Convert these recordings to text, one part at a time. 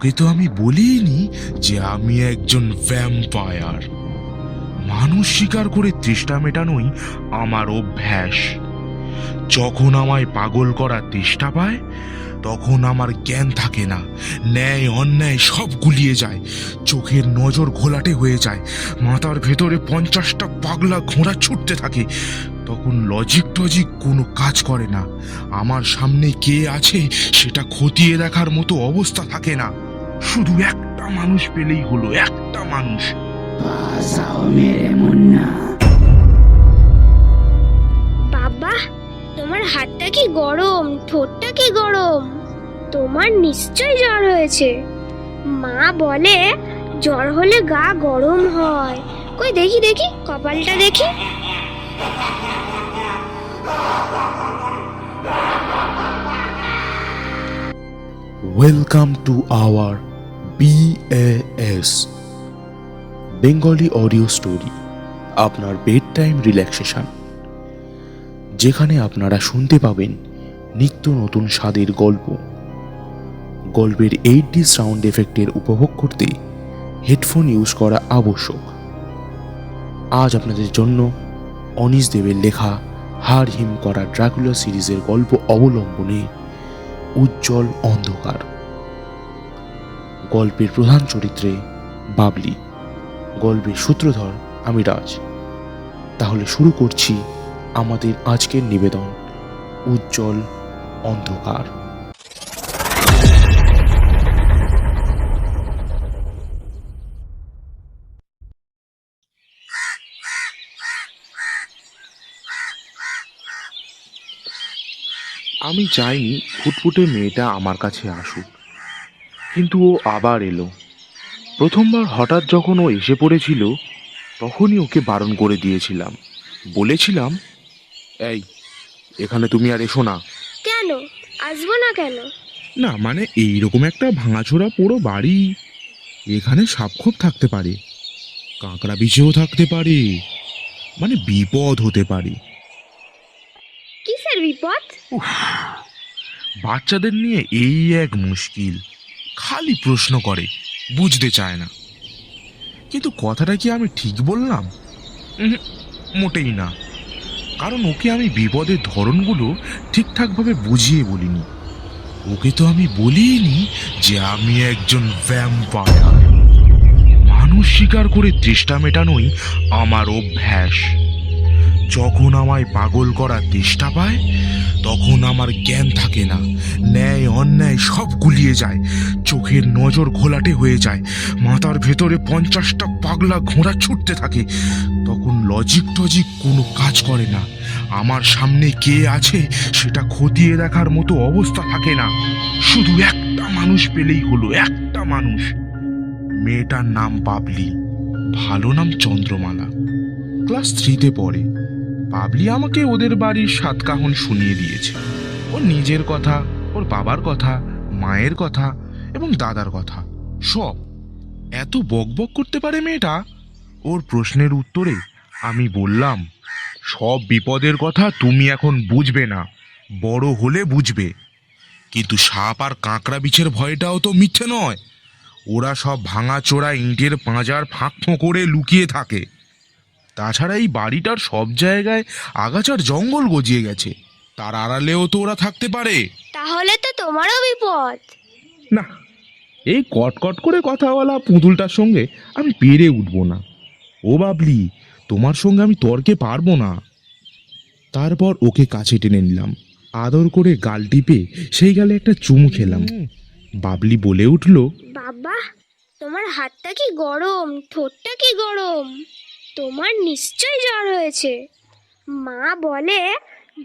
তোকে তো আমি বলিনি যে আমি একজন ভ্যাম্পায়ার। মানুষ শিকার করে তৃষ্ণা মেটানোই আমার অভ্যাস। যখন আমায় পাগল করার চেষ্টা পায় তখন আমার জ্ঞান থাকে না, ন্যায় অন্যায় সব গুলিয়ে যায়, চোখের নজর ঘোলাটে হয়ে যায়, মাথার ভেতরে 50টা পাগলা ঘোড়া ছুটতে থাকে। তখন লজিক টজিক কোনো কাজ করে না, আমার সামনে কে আছে সেটা খতিয়ে দেখার মতো অবস্থা থাকে না। শুধু একটা মানুষ পেলেই হলো, একটা মানুষ। বাঁচাও মেরে মুন্না। বাবা, তোমার হাতটা কি গরম, ঠোঁটটা কি গরম? তোমার নিশ্চয় জ্বর হয়েছে। মা বলে জ্বর হলে গা গরম হয়। কই দেখি দেখি, কপালটা দেখি। Welcome to our BAS Bengali audio story, আপনার বেড টাইম রিল্যাক্সেশন, যেখানে আপনারা শুনতে পাবেন নিত্য নতুন স্বাদের গল্প। গল্পের 8D সাউন্ড এফেক্টের উপভোগ করতে হেডফোন ইউজ করা আবশ্যক। আজ আপনাদের জন্য অনিশ দেবের লেখা হাড় হিম করা ড্রাকুলা সিরিজের গল্প অবলম্বনে উজ্জ্বল অন্ধকার। গল্পের প্রধান চরিত্রে বাবলি, গল্পের সূত্রধর আমি রাজ। তাহলে শুরু করছি আমাদের আজকের নিবেদন, উজ্জ্বল অন্ধকার। আমি চাইনি ফুটফুটে মেয়েটা আমার কাছে আসুক, কিন্তু ও আবার এলো। প্রথমবার হঠাৎ যখন ও এসে পড়েছিল তখনই ওকে বারণ করে দিয়েছিলাম। বলেছিলাম, এই, এখানে তুমি আর এসো না। কেন আসবো না কেন? না মানে এইরকম একটা ভাঙাচোরা পুরো বাড়ি, এখানে সাপখোপ থাকতে পারে, কাঁকড়া বিছেও থাকতে পারে, মানে বিপদ হতে পারে। কিসের বিপদ? বাচ্চাদের নিয়ে এই এক মুশকিল, খালি প্রশ্ন করে, বুঝতে চায় না। কিন্তু কথাটা কি আমি ঠিক বললাম? মোটেই না, কারণ ওকে আমি বিপদের ধরনগুলো ঠিকঠাকভাবে বুঝিয়ে বলিনি। ওকে তো আমি বলিনি যে আমি একজন ভ্যাম্পায়ার। মানুষ শিকার করে তৃষ্ণা মেটানোই আমার অভ্যাস। যখন আমায় পাগল করার চেষ্টা পায় তখন আমার জ্ঞান থাকে না, ন্যায় অন্যায় সব গুলিয়ে যায়, চোখের নজর ঘোলাটে হয়ে যায়, মাথার ভেতরে 50টা পাগলা ঘোড়া ছুটতে থাকে। তখন লজিক টজিক কোনো কাজ করে না, আমার সামনে কে আছে সেটা খতিয়ে দেখার মতো অবস্থা থাকে না। শুধু একটা মানুষ পেলেই হলো, একটা মানুষ। মেয়েটার নাম বাবলি, ভালো নাম চন্দ্রমালা। ক্লাস 3-তে পড়ে। বাবলি আমাকে ওদের বাড়ির সাতকাহন শুনিয়ে দিয়েছে, ওর নিজের কথা, ওর বাবার কথা, মায়ের কথা এবং দাদার কথা সব। এত বকবক করতে পারে মেয়েটা। ওর প্রশ্নের উত্তরে আমি বললাম, সব বিপদের কথা তুমি এখন বুঝবে না, বড় হলে বুঝবে। কিন্তু সাপ আর কাঁকড়া বিছের ভয়টাও তো মিথ্যে নয়। ওরা সব ভাঙাচোরা ইঁটের পাঁজার ফাঁক করে লুকিয়ে থাকে। তাছাড়া এই বাড়িটার সব জায়গায় আগাছার জঙ্গল গজিয়ে গেছে, তার আড়ালেও তো ওরা থাকতে পারে। তাহলে তো তোমারও বিপদ। না, এই কটকট করে কথা বলা পুতুলটার সঙ্গে আমি পেরে উঠবো না। ও বাবলি, তোমার সঙ্গে আমি তর্কে পারবো না। তারপর ওকে কাছে টেনে নিলাম, আদর করে গাল টিপে সেই গালে একটা চুমু খেলাম। বাবলি বলে উঠল, বাবা, তোমার হাতটা কি গরম, ঠোঁটটা কি গরম? তোমার নিশ্চয় জ্বর হয়েছে। মা বলে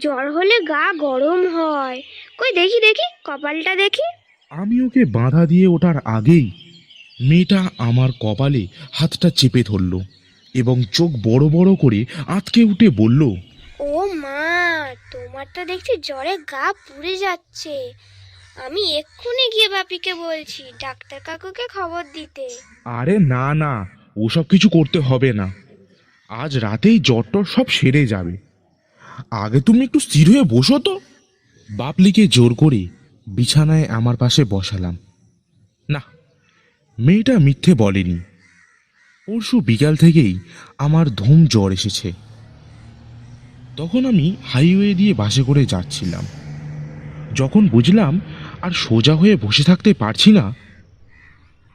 জ্বর হলে গা গরম হয়। কই দেখি দেখি, কপালটা দেখি। আমি ওকে বাধা দিয়ে ওঠার আগেই মেয়েটা আমার কপালে হাতটা চেপে ধরল এবং চোখ বড় বড় করে আঁতকে উঠে বলল, ও মা, তোমার তো দেখছি জ্বরে গা পুড়ে যাচ্ছে। আমি এক্ষুনি গিয়ে বাপিকে বলছি ডাক্তার কাকুকে খবর দিতে। আরে না না, ওসব কিছু করতে হবে না, আজ রাতেই জ্বর টর সব সেরে যাবে। আগে তুমি একটু স্থির হয়ে বসো তো। বাপলিকে জোর করে বিছানায় আমার পাশে বসালাম। না, মেয়েটা মিথ্যে বলেনি। পরশু বিকাল থেকেই আমার ধুম জ্বর এসেছে। তখন আমি হাইওয়ে দিয়ে বাসে করে যাচ্ছিলাম। যখন বুঝলাম আর সোজা হয়ে বসে থাকতে পারছি না,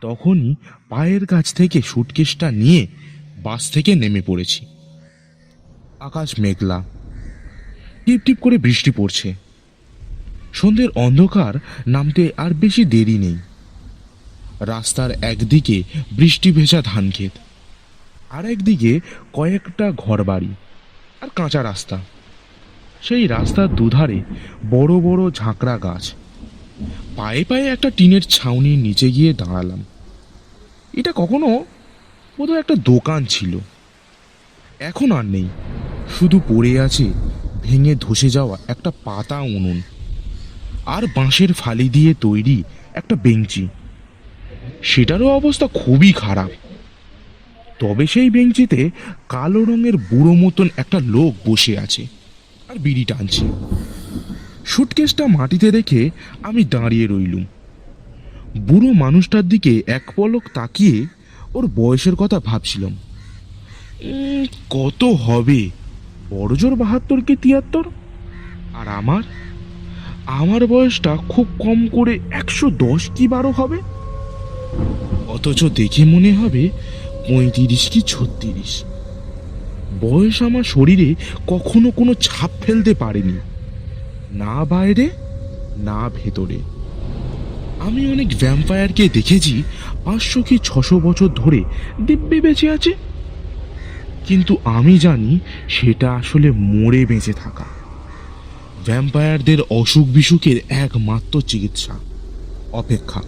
তখনই পায়ের কাছ থেকে সুটকেসটা নিয়ে বাস থেকে নেমে পড়েছি। আকাশ মেঘলা, টিপ টিপ করে বৃষ্টি পড়ছে। সন্ধ্যের অন্ধকার নামতে আর বেশি দেরি নেই। রাস্তার একদিকে বৃষ্টি ভেজা ধানক্ষেত, আর একদিকে কয়েকটা ঘরবাড়ি আর কাঁচা রাস্তা। সেই রাস্তার দুধারে বড় বড় ঝাঁকড়া গাছ। পায়ে পায়ে একটা টিনের ছাউনির নিচে গিয়ে দাঁড়ালাম। এটা কখনো বোধহয় একটা দোকান ছিল, এখন আর নেই। শুধু পড়ে আছে ভেঙে ধসে যাওয়া একটা পাতা উনুন আর বাঁশের ফালি দিয়ে তৈরি একটা বেঞ্চি। সেটারও অবস্থা খুবই খারাপ। তবে সেই বেঞ্চিতে কালো রঙের বুড়ো মতন একটা লোক বসে আছে আর বিড়ি টানছে। সুটকেসটা মাটিতে রেখে আমি দাঁড়িয়ে রইলুম। বুড়ো মানুষটার দিকে এক পলক তাকিয়ে ওর বয়সের কথা ভাবছিলাম। কত হবে, বড়জোর 72 কি 73। আর আমার বয়সটা খুব কম করে 110 কি 12 হবে। অথচ দেখে মনে হবে 35 কি 36। বয়স আমার শরীরে কখনো কোনো ছাপ ফেলতে পারেনি, না বাইরে না ভেতরে। আমি অনেক ভ্যাম্পায়ারকে দেখেছি 500 কি 600 বছর ধরে দিব্যি বেঁচে আছে, কিন্তু আমি জানি সেটা আসলে মরে বেঁচে থাকা। ভ্যাম্পায়ারদের অসুখ বিসুখের একমাত্র চিকিৎসা অপেক্ষা।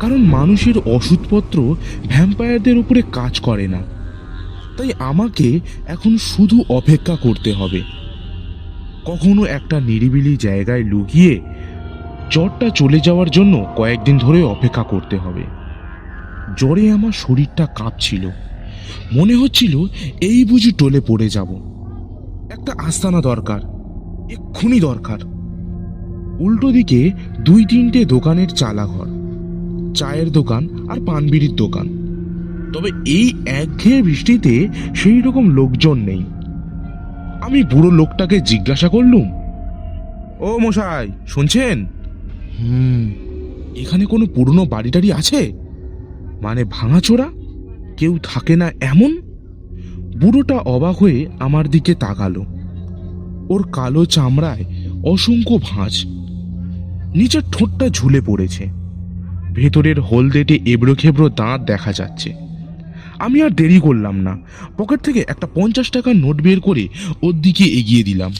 কারণ মানুষের ওষুধপত্র ভ্যাম্পায়ারদের উপরে কাজ করে না। তাই আমাকে এখন শুধু অপেক্ষা করতে হবে। কখনো একটা নিরিবিলি জায়গায় লুকিয়ে জ্বরটা চলে যাওয়ার জন্য কয়েকদিন ধরে অপেক্ষা করতে হবে। জ্বরে আমার শরীরটা কাঁপছিল, মনে হচ্ছিল এই বুঝি টলে পড়ে যাব। একটা আস্তানা দরকার, এক্ষুনি দরকার। উল্টো দিকে 2-3টে দোকানের চালাঘর, চায়ের দোকান আর পানবিড়ির দোকান। তবে এই একঘেয়ে বৃষ্টিতে সেই রকম লোকজন নেই। আমি বুড়ো লোকটাকে জিজ্ঞাসা করলুম, ও মশাই শুনছেন? এখানে কোনো পুরনো বাড়ি টাড়ি আছে, মানে ভাঙাচোরা, কেউ থাকে না এমন? বুড়োটা অবাক হয়ে আমার দিকে তাকালো। ওর কালো চামড়ায় অসংখ্য ভাঁজ, নিচের ঠোঁটটা ঝুলে পড়েছে, ভেতরের হলদেটে এবড়ো খেবড়ো দাঁত দেখা যাচ্ছে। আমি আর দেরি করলাম না, পকেট থেকে একটা 50 টাকার নোট বের করে ওর দিকে এগিয়ে দিলাম।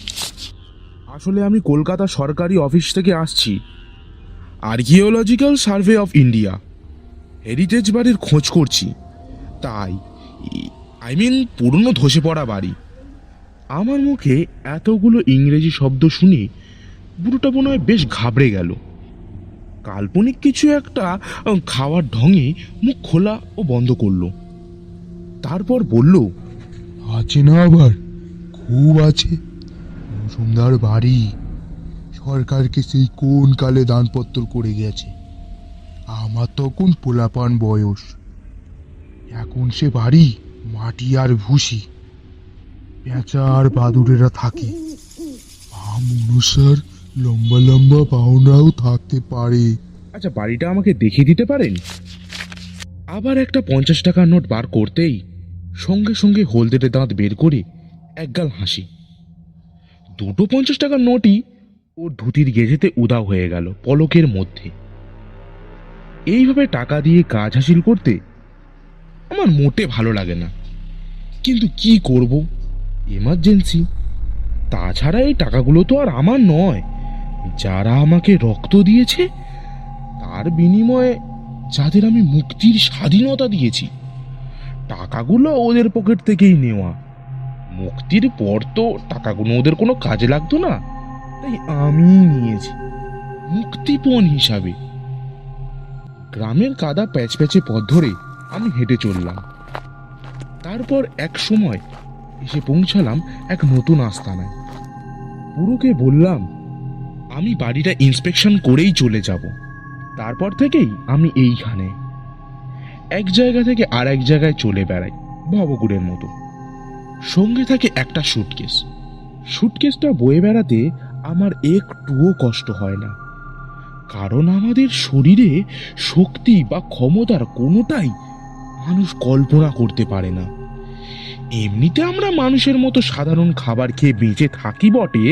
আসলে আমি কলকাতা সরকারি অফিস থেকে আসছি, archaeological survey of India, heritage বাড়ির খোঁজ করছি। তাই পুরনো ধসে পড়া বাড়ি। আমার মুখে এতগুলো ইংরেজি শব্দ শুনে বুড়োটা মনে হয় বেশ ঘাবড়ে গেল। কাল্পনিক কিছু একটা খাওয়ার ঢঙে মুখ খোলা ও বন্ধ করলো। তারপর বলল, আছে না আবার, খুব আছে। মজুমদার বাড়ি সরকারকে সেই কোন কালে দানপত্র করে গেছে। আমার তখন পোলাপান বয়স, এখন সে বাড়ি মাটি আর ভুসি। পেঁচা আর বাদুড়েরা থাকে, মনুষ্যার লম্বা লম্বা পাউন্ডরাও থাকতে পারে। আচ্ছা বাড়িটা আমাকে দেখিয়ে দিতে পারেন? আবার একটা 50 টাকার নোট বার করতেই সঙ্গে সঙ্গে হলদেটে দাঁত বের করে একগাল হাসি। দুটো 50 টাকার নোটই ওর ধুতির গেজেতে উদাও হয়ে গেল পলকের মধ্যে। এইভাবে টাকা দিয়ে কাজ হাসিল করতে আমার মোটে ভালো লাগে না, কিন্তু কি করব, এমার্জেন্সি। তাছাড়া এই টাকাগুলো তো আর আমার নয়, যারা আমাকে রক্ত দিয়েছে তার বিনিময়ে যাদের আমি মুক্তির স্বাধীনতা দিয়েছি। টাকাগুলো ওদের পকেট থেকেই নেওয়া। মুক্তির পর তো টাকাগুলো ওদের কোনো কাজে লাগতো না, তাই আমি নিয়েছি মুক্তিপণ হিসাবে। গ্রামের কাদা প্যাচপ্যাচে পথ ধরে আমি হেঁটে চললাম। তারপর এক সময় এসে পৌঁছালাম এক নতুন আস্তানায়। পুরোকে বললাম আমি বাড়িটা ইন্সপেকশন করেই চলে যাব, তারপর থেকেই আমি এইখানে। এক জায়গা থেকে আর এক জায়গায় চলে বেড়াই ভবঘুরের মতো। সঙ্গে থাকে একটা সুটকেস। সুটকেসটা বয়ে বেড়াতে আমার একটুও কষ্ট হয় না, কারণ আমাদের শরীরে শক্তি বা ক্ষমতার কোনোটাই মানুষ কল্পনা করতে পারে না। এমনিতে আমরা মানুষের মতো সাধারণ খাবার খেয়ে বেঁচে থাকি বটে,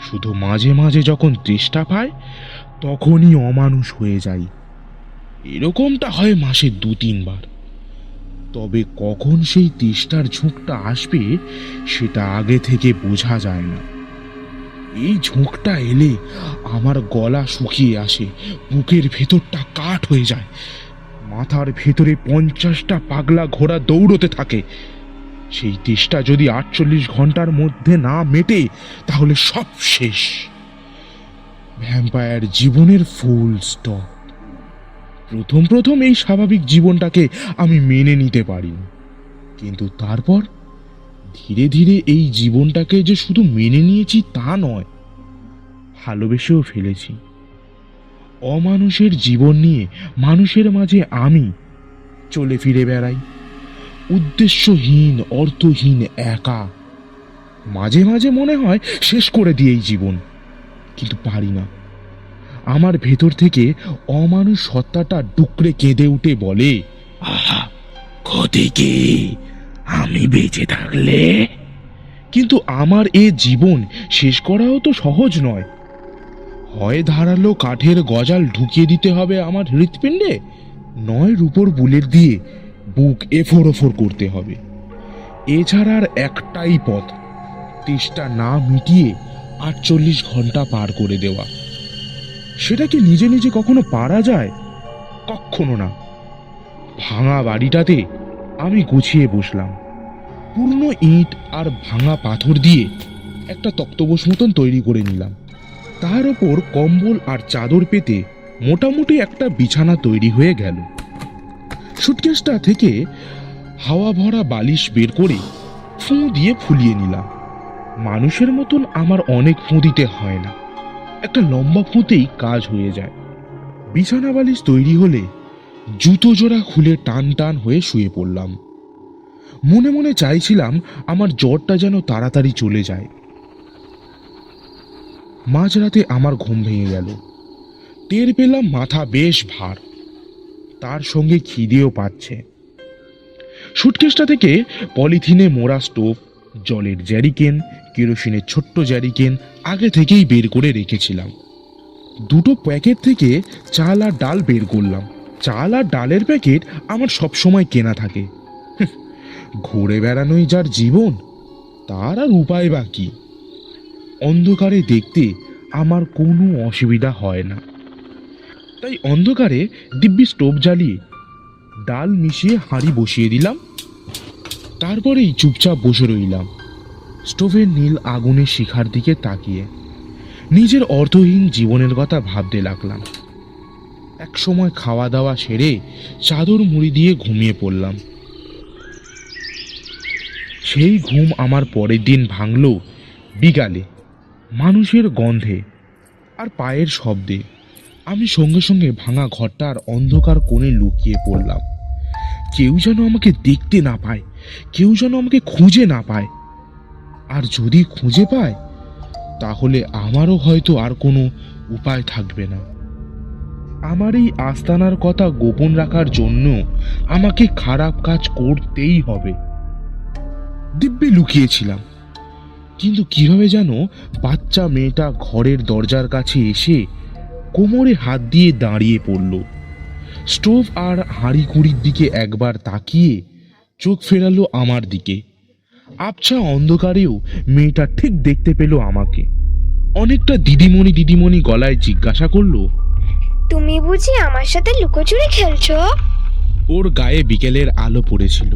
শুধু মাঝে মাঝে যখন তেষ্টা পায় তখনই অমানুষ হয়ে যাই। এরকমটা হয় মাসে 2-3 বার। তবে কখন সেই তেষ্টার ঝোঁকটা আসবে সেটা আগে থেকে বোঝা যায় না। এই ঝোঁকটা এলে আমার গলা শুকিয়ে আসে, বুকের ভেতরটা কাঠ হয়ে যায়, মাথার ভেতরে 50টা পাগলা ঘোড়া দৌড়তে থাকে। সেই তেষ্টা যদি 48 ঘন্টার মধ্যে না মেটে তাহলে সব শেষ, ভ্যাম্পায়ার জীবনের ফুল স্টপ। প্রথম প্রথম এই স্বাভাবিক জীবনটাকে আমি মেনে নিতে পারিনি, কিন্তু তারপর ধীরে ধীরে এই জীবনটাকে যে শুধু মেনে নিয়েছি তা নয়, ভালোবেসেও ফেলেছি। অমানুষের জীবন নিয়ে মানুষের মাঝে আমি চলে ফিরে বেড়াই, উদ্দেশ্যহীন, অর্থহীন, একা। মাঝে মাঝে মনে হয় শেষ করে দিই এই জীবন, কিন্তু পারি না। আমার ভেতর থেকে অমানুষ সত্তাটা ডুকরে কেঁদে উঠে বলে, আহা, ক্ষতি কি আমি বেঁচে থাকলে? কিন্তু আমার এ জীবন শেষ করাও তো সহজ নয়। হয় ধারালো কাঠের গজাল ঢুকিয়ে দিতে হবে আমার হৃৎপিণ্ডে, নয় রূপোর বুলেট দিয়ে বুক এফোর ওফোর করতে হবে। এছাড়া আর একটাই পথ, তেষ্টা না মিটিয়ে 48 ঘন্টা পার করে দেওয়া। সেটা কি নিজে নিজে কখনো পারা যায়? কখনো না। ভাঙা বাড়িটাতে আমি গুছিয়ে বসলাম। পুরনো ইট আর ভাঙা পাথর দিয়ে একটা তক্তপোষ মতন তৈরি করে নিলাম। তার ওপর কম্বল আর চাদর পেতে মোটামুটি একটা বিছানা তৈরি হয়ে গেল। সুটকেসটা থেকে হাওয়া ভরা বালিশ বের করে ফুঁ দিয়ে ফুলিয়ে নিলাম। মানুষের মতন আমার অনেক ফুঁ দিতে হয় না, একটা লম্বা ফুঁতেই কাজ হয়ে যায়। বিছানা বালিশ তৈরি হলে জুতো জোড়া খুলে টান টান হয়ে শুয়ে পড়লাম। মনে মনে চাইছিলাম আমার জ্বরটা যেন তাড়াতাড়ি চলে যায়। মাঝরাতে আমার ঘুম ভেঙে গেল। টের পেলাম মাথা বেশ ভার, তার সঙ্গে খিদেও পাচ্ছে। সুটকেসটা থেকে পলিথিনে মোড়া স্টোভ, জলের জ্যারিকেন, কেরোসিনের ছোট্ট জ্যারিকেন আগে থেকেই বের করে রেখেছিলাম। 2টো প্যাকেট থেকে চাল আর ডাল বের করলাম। চাল আর ডালের প্যাকেট আমার সবসময় কেনা থাকে। ঘুরে বেড়ানোই যার জীবন, তার আর উপায় বা কি? অন্ধকারে দেখতে আমার কোনো অসুবিধা হয় না, তাই অন্ধকারে দিব্যি স্টোভ জ্বালিয়ে ডাল মিশিয়ে হাঁড়ি বসিয়ে দিলাম। তারপরেই চুপচাপ বসে রইলাম, স্টোভের নীল আগুনের শিখার দিকে তাকিয়ে নিজের অর্থহীন জীবনের কথা ভাবতে লাগলাম। এক সময় খাওয়া দাওয়া সেরে চাদর মুড়ি দিয়ে ঘুমিয়ে পড়লাম। সেই ঘুম আমার পরের দিন ভাঙল বিকালে, মানুষের গন্ধে আর পায়ের শব্দে। আমি সঙ্গে সঙ্গে ভাঙা ঘরটার অন্ধকার কোণে লুকিয়ে পড়লাম। কেউ যেন আমাকে দেখতে না পায়, কেউ যেন আমাকে খুঁজে না পায়। আর যদি খুঁজে পায় তাহলে আমারও হয়তো আর কোনো উপায় থাকবে না। আমার এই আস্তানার কথা গোপন রাখার জন্য আমাকে খারাপ কাজ করতেই হবে। দিব্যি লুকিয়েছিলাম, কিন্তু কিভাবে যেন বাচ্চা মেয়েটা ঘরের দরজার কাছে এসে কোমরে হাত দিয়ে দাঁড়িয়ে পড়ল। স্টোভ আর হাঁড়ি কুড়ির দিকে একবার তাকিয়ে চোখ ফেরালো আমার দিকে। আবছা অন্ধকারেও মেয়েটা ঠিক দেখতে পেল আমাকে। অনেকটা দিদিমণি দিদিমণি গলায় জিজ্ঞাসা করলো, তুমি বুঝি আমার সাথে লুকোচুরি খেলছো? ওর গায়ে বিকেলের আলো পড়েছিল,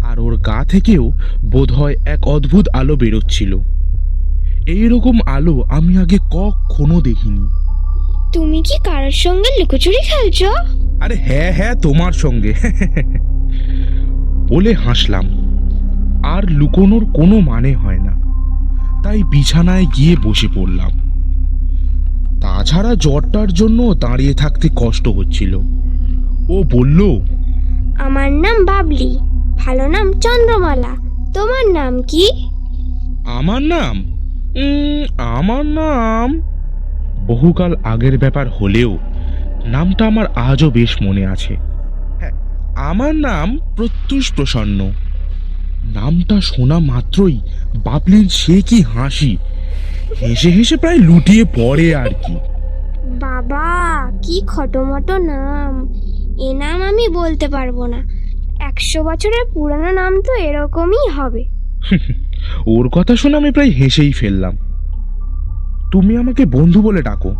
আর ওর গা থেকেও বোধহয় এক অদ্ভুত আলো বেরোচ্ছিল। এইরকম আলো আমি আগে কখনো দেখিনি। তুমি কি কারোর সঙ্গে লুকোচুরি খেলছো? আরে হ্যাঁ হ্যাঁ, তোমার সঙ্গে বলে হাসলাম। আর লুকোনোর কোনো মানে হয় না, তাই বিছানায় গিয়ে বসে পড়লাম। তাছাড়া জ্বরটার জন্য দাঁড়িয়ে থাকতে কষ্ট হচ্ছিল। ও বলল, আমার নাম বাবলি, ভালো নাম চন্দ্রমালা। তোমার নাম কি? আমার নাম আমার নাম বহুকাল আগের ব্যাপার হলেও নামটা আমার আজও বেশ মনে আছে। হ্যাঁ, আমার নাম প্রত্যুষ প্রসন্ন। নামটা শোনা মাত্রই বাবলির সে কি হাসি, হেসে হেসে প্রায় লুটিয়ে পড়ে আর কি। বাবা, কি খটোমটো নাম! এ নাম আমি বলতে পারবো না। 100 বছরের পুরানো নাম তো এরকমই হবে। ওর কথা শুনে আমি প্রায় হেসেই ফেললাম। তুমি আমাকে বন্ধু বলে ডাকো।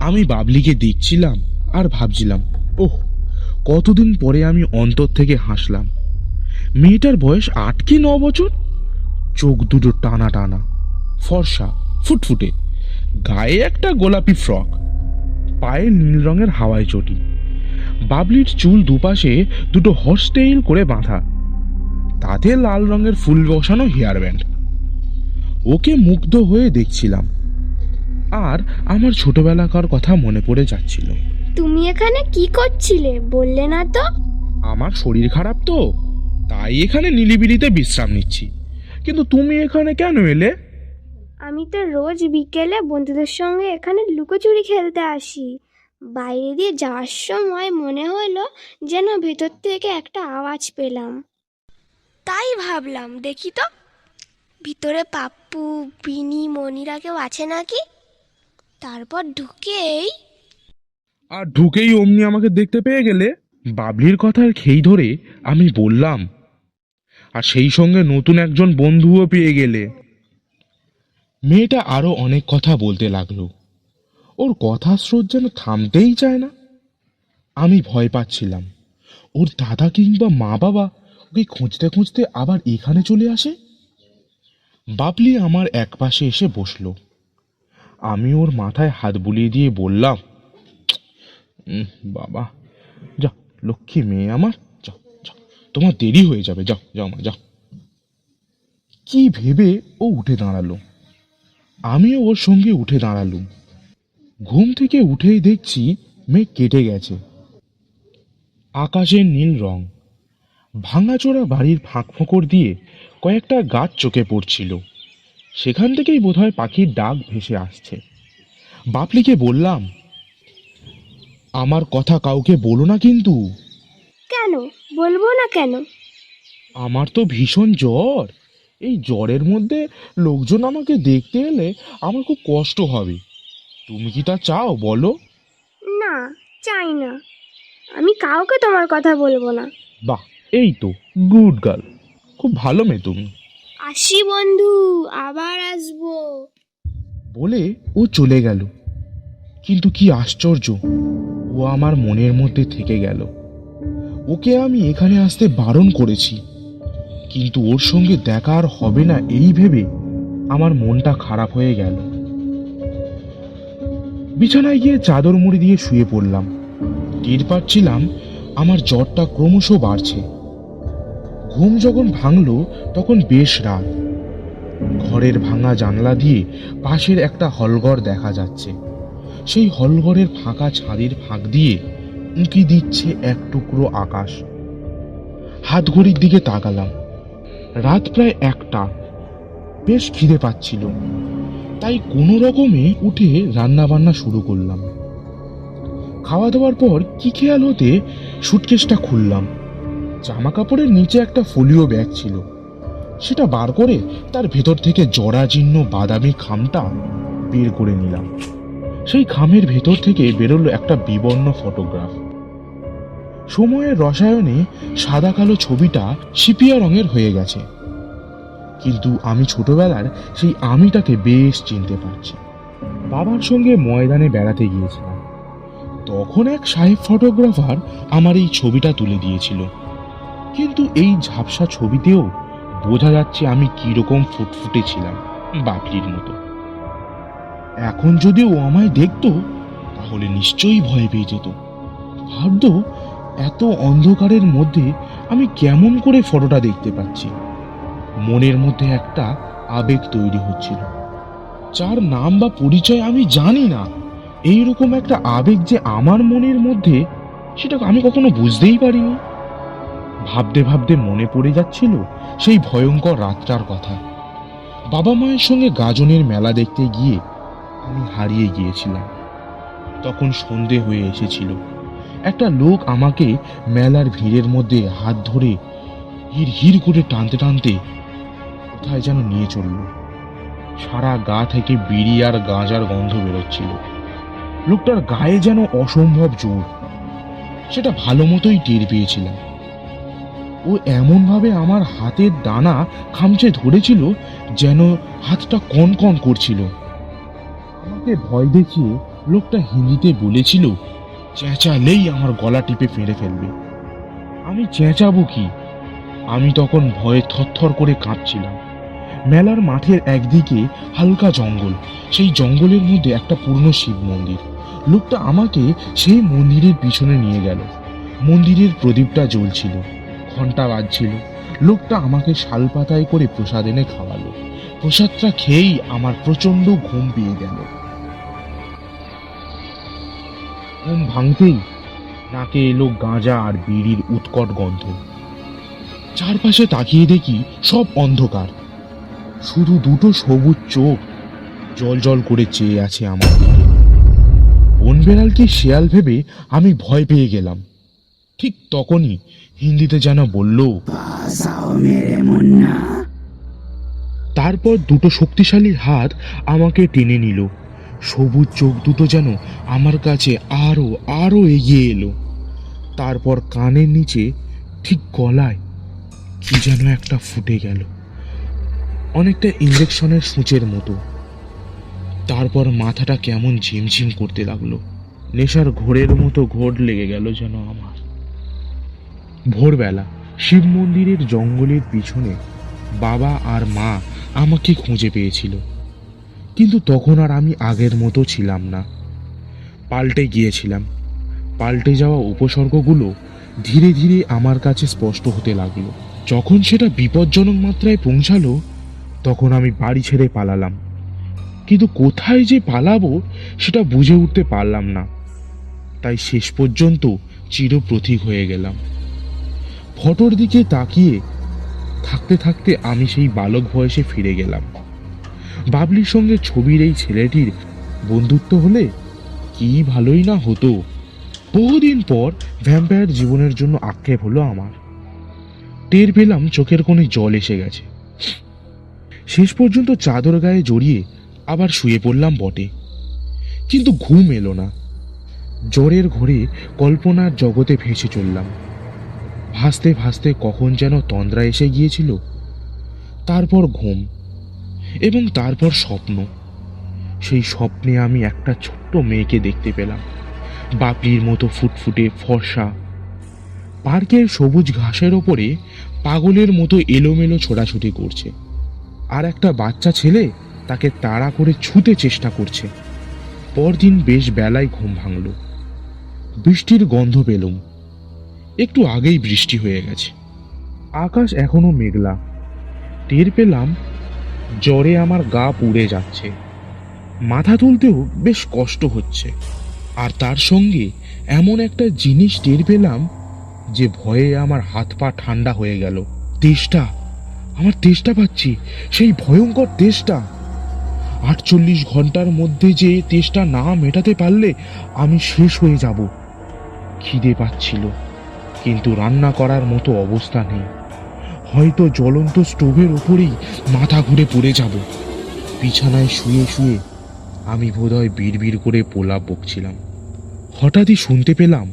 আমি বাবলিকে দেখছিলাম আর ভাবছিলাম, ওহ, কতদিন পরে আমি অন্তর থেকে হাসলাম। মেয়েটার বয়স 8 কি 9 বছর, চোখ দুটো টানা টানা, ফর্সা, ফুটফুটে, গায়ে একটা গোলাপি ফ্রক, পায়ে নীল রঙের হাওয়াই চটি। বাবলির চুল দুপাশে দুটো হর্স টেইল করে বাঁধা, তাতে লাল রঙের ফুল বসানো হেয়ার ব্যান্ড। ওকে মুগ্ধ হয়ে দেখছিলাম আর আমার ছোটবেলাকার কথা মনে পড়ে যাচ্ছিল। তুমি এখানে কি করছিলে বললে না তো? আমার শরীর খারাপ তো, তাই এখানে নিলিবিলিতে বিশ্রাম নিচ্ছি। কিন্তু তুমি এখানে কেন এলে? আমি তো রোজ বিকেলে বন্ধুদের সঙ্গে এখানে লুকোচুরি খেলতে আসি। বাইরে দিয়ে যাওয়ার সময় মনে হলো যেন ভেতর থেকে একটা আওয়াজ পেলাম। তাই ভাবলাম দেখি তো ভিতরে পাপ্পু, বিনি, মনিরা কেউ আছে নাকি। তারপর ঢুকেই অমনি আমাকে দেখতে পেয়ে গেলে। বাবলির কথার খেই ধরে আমি বললাম, আর সেই সঙ্গে নতুন একজন বন্ধুও পেয়ে গেলে। মেয়েটা আরো অনেক কথা বলতে লাগলো। ওর কথা স্রোত যেন থামতেই চায় না। আমি ভয় পাচ্ছিলাম ওর দাদা কিংবা মা বাবা ওকে খুঁজতে খুঁজতে আবার এখানে চলে আসে। বাবলি আমার এক পাশে এসে বসলো। আমি ওর মাথায় হাত বুলিয়ে দিয়ে বললাম, বাবা, যাও লক্ষ্মী মেয়ে আমার, যাও যাও, তোমার দেরি হয়ে যাবে, যাও যাও মা যাও। কি ভেবে ও উঠে দাঁড়ালো। আমিও ওর সঙ্গে উঠে দাঁড়ালুম। ঘুম থেকে উঠেই দেখছি মেঘ কেটে গেছে। আকাশের নীল রং, ভাঙাচোরা বাড়ির ফাঁক ফোঁকর দিয়ে কয়েকটা গাছ চোখে পড়ছিল। সেখান থেকেই বোধহয় পাখির ডাক ভেসে আসছে। বাপলিকে বললাম, আমার কথা কাউকে বলো না কিন্তু। কেন বলবো না কেন? আমার তো ভীষণ জ্বর। এই জ্বরের মধ্যে লোকজন আমাকে দেখতে এলে আমার খুব কষ্ট হবে। তুমি কি তা চাও বলো? না, চাই না। আমি কাউকে তোমার কথা বলবো না। বাহ, এই তো গুড গার্ল, খুব ভালো মেয়ে তুমি। আসি বন্ধু, আবার আসবো। বলে ও চলে গেল। কিন্তু কি আশ্চর্য, ও আমার মনের মধ্যে থেকে গেল। ওকে আমি এখানে আসতে বারণ করেছি, কিন্তু ওর সঙ্গে দেখা আর হবে না এই ভেবে আমার মনটা খারাপ হয়ে গেল। বিছানায় গিয়ে চাদর মুড়ি দিয়ে শুয়ে পড়লাম। টের পাচ্ছিলাম আমার জ্বরটা ক্রমশ বাড়ছে। ঘুম যখন ভাঙল তখন বেশ রাত। ঘরের ভাঙা জানলা দিয়ে পাশের একটা হলঘর দেখা যাচ্ছে। সেই হলঘরের ফাঁকা ছাদের ফাঁক দিয়ে উঁকি দিচ্ছে এক টুকরো আকাশ। হাত ঘড়ির দিকে তাকালাম, রাত প্রায় 1টা। বেশ খিদে পাচ্ছিল, তাই কোনো রকমে উঠে রান্না বান্না শুরু করলাম। খাওয়া দাওয়ার পর কি খেয়াল হতে সুটকেসটা খুললাম। জামা কাপড়ের নিচে একটা ফোলিও ব্যাগ ছিল, সেটা বার করে তার ভেতর থেকে জরাজীর্ণ বাদামি খামটা বের করে নিলাম। সেই খামের ভেতর থেকে বেরোলো একটা বিবর্ণ ফটোগ্রাফ। সময়ের রসায়নে সাদা কালো ছবিটা সিপিয়া রঙের হয়ে গেছে, কিন্তু আমি ছোটবেলার সেই আমিটাকে বেশ চিনতে পারছি। বাবার সঙ্গে ময়দানে বেড়াতে গিয়েছিলাম, তখন এক সাহেব ফটোগ্রাফার আমার এই ছবিটা তুলে দিয়েছিল। কিন্তু এই ঝাপসা ছবিতেও বোঝা যাচ্ছে আমি কিরকম ফুটফুটে ছিলাম, বাপলির মতো। এখন যদি ও আমায় দেখতো তাহলে নিশ্চয়ই ভয় পেয়ে যেত। ভাবতো এত অন্ধকারের মধ্যে আমি কেমন করে ফটোটা দেখতে পাচ্ছি। মনের মধ্যে একটা আবেগ তৈরি হচ্ছিল, যার নাম বা পরিচয় আমি জানি না। এইরকম একটা আবেগ যে আমার মনের মধ্যে সেটা আমি কখনো বুঝতেই পারিনি। ভাবতে ভাবতে মনে পড়ে যাচ্ছিল সেই ভয়ঙ্কর রাতটার কথা। বাবা মায়ের সঙ্গে গাজনের মেলা দেখতে গিয়ে আমি হারিয়ে গিয়েছিলাম। তখন সন্ধে হয়ে এসেছিল। একটা লোক আমাকে মেলার ভিড়ের মধ্যে হাত ধরে হিড় হিড় করে টানতে টানতে কোথায় যেন নিয়ে চলল। সারা গা থেকে বিড়ি আর গাঁজার গন্ধ বেরোচ্ছিল। লোকটার গায়ে যেন অসম্ভব জোর, সেটা ভালো মতোই টের পেয়েছিলাম। ও এমনভাবে আমার হাতের ডানা খামচে ধরেছিল যেন হাতটা কন কন করছিল। আমাকে ভয় দেখিয়ে লোকটা হিন্দিতে বলেছিল, চেঁচালেই আমার গলা টিপে ফেলে ফেলবে। আমি চেঁচাবো কি? আমি তখন ভয়ে থরথর করে কাঁপছিলাম। মেলার মাঠের একদিকে হালকা জঙ্গল, সেই জঙ্গলের মধ্যে একটা পুরনো শিব মন্দির। লোকটা আমাকে সেই মন্দিরের পিছনে নিয়ে গেল। মন্দিরের প্রদীপটা জ্বলছিল, ঘন্টা বাজছিল। লোকটা আমাকে শালপাতায় করে প্রসাদ এনে খাওয়ালো। প্রসাদটা খেয়েই আমার প্রচন্ড ঘুম পেয়ে গেল। ঘুম ভাঙতেই নাকে এলো গাঁজা আর বিড়ির উৎকট গন্ধ। চারপাশে তাকিয়ে দেখি সব অন্ধকার, শুধু দুটো সবুজ চোখ জল জল করে চেয়ে আছে আমার দিকে। বন বেড়ালকে শেয়াল ভেবে আমি ভয় পেয়ে গেলাম। ঠিক তখনই হিন্দিতে যেন বলল, তারপর দুটো শক্তিশালী হাত আমাকে টেনে নিল। সবুজ চোখ দুটো যেন আমার কাছে আরো আরো এগিয়ে এলো। তারপর কানের নিচে ঠিক গলায় কি যেন একটা ফুটে গেল, অনেকটা ইঞ্জেকশনের সূচের মতো। তারপর মাথাটা কেমন ঝিমঝিম করতে লাগলো। নেশার ঘোরের মতো ঘোর লেগে গেল যেন আমার। ভোরবেলা শিব মন্দিরের জঙ্গলের পিছনে বাবা আর মা আমাকে খুঁজে পেয়েছিল, কিন্তু তখন আর আমি আগের মতো ছিলাম না, পাল্টে গিয়েছিলাম। পাল্টে যাওয়া উপসর্গগুলো ধীরে ধীরে আমার কাছে স্পষ্ট হতে লাগলো। যখন সেটা বিপজ্জনক মাত্রায় পৌঁছালো, তখন আমি বাড়ি ছেড়ে পালালাম। কিন্তু কোথায় যে পালাবো সেটা বুঝে উঠতে পারলাম না। তাই শেষ পর্যন্ত চিরপ্রতীক হয়ে গেলাম। ফটোর দিকে তাকিয়ে থাকতে থাকতে আমি সেই বালক বয়সে ফিরে গেলাম। বাবলির সঙ্গে ছবির এই ছেলেটির বন্ধুত্ব হলে কি ভালোই না হতো। বহুদিন পর ভ্যাম্পায়ার জীবনের জন্য আক্ষেপ হলো আমার। টের পেলাম চোখের কোণে জল এসে গেছে। শেষ পর্যন্ত চাদর গায়ে জড়িয়ে আবার শুয়ে পড়লাম বটে, কিন্তু ঘুম এলো না। জ্বরের ঘোরে কল্পনার জগতে ভেসে চললাম। ভাসতে ভাসতে কখন যেন তন্দ্রা এসে গিয়েছিল, তারপর ঘুম, এবং তারপর স্বপ্ন। সেই স্বপ্নে আমি একটা ছোট্ট মেয়েকে দেখতে পেলাম, বাপলির মতো ফুটফুটে ফর্সা। পার্কের সবুজ ঘাসের ওপরে পাগলের মতো এলোমেলো ছোটাছুটি করছে, আর একটা বাচ্চা ছেলে তাকে তাড়া করে ছুতে চেষ্টা করছে। পরদিন বেশ বেলায় ঘুম ভাঙল। বৃষ্টির গন্ধ পেলুম। একটু আগেই বৃষ্টি হয়ে গেছে। আকাশ এখনো মেঘলা। টের পেলাম জ্বরে আমার গা পুড়ে যাচ্ছে, মাথা তুলতেও বেশ কষ্ট হচ্ছে। আর তার সঙ্গে এমন একটা জিনিস টের পেলাম যে ভয়ে আমার হাত পা ঠান্ডা হয়ে গেল। তেষ্টা, আমার তেষ্টা পাচ্ছি, সেই ভয়ঙ্কর তেষ্টা। 48 ঘন্টার মধ্যে যে তেষ্টা না মেটাতে পারলে আমি শেষ হয়ে যাব। খিদে পাচ্ছিল, কিন্তু রান্না করার মতো অবস্থা নেই। হয়তো জ্বলন্ত স্টোভের ওপরেই মাথা ঘুরে পড়ে যাব। বিছানায় শুয়ে শুয়ে আমি বোধহয় বিড়বিড় করে পোলাপ বকছিলাম। হঠাৎই শুনতে পেলাম,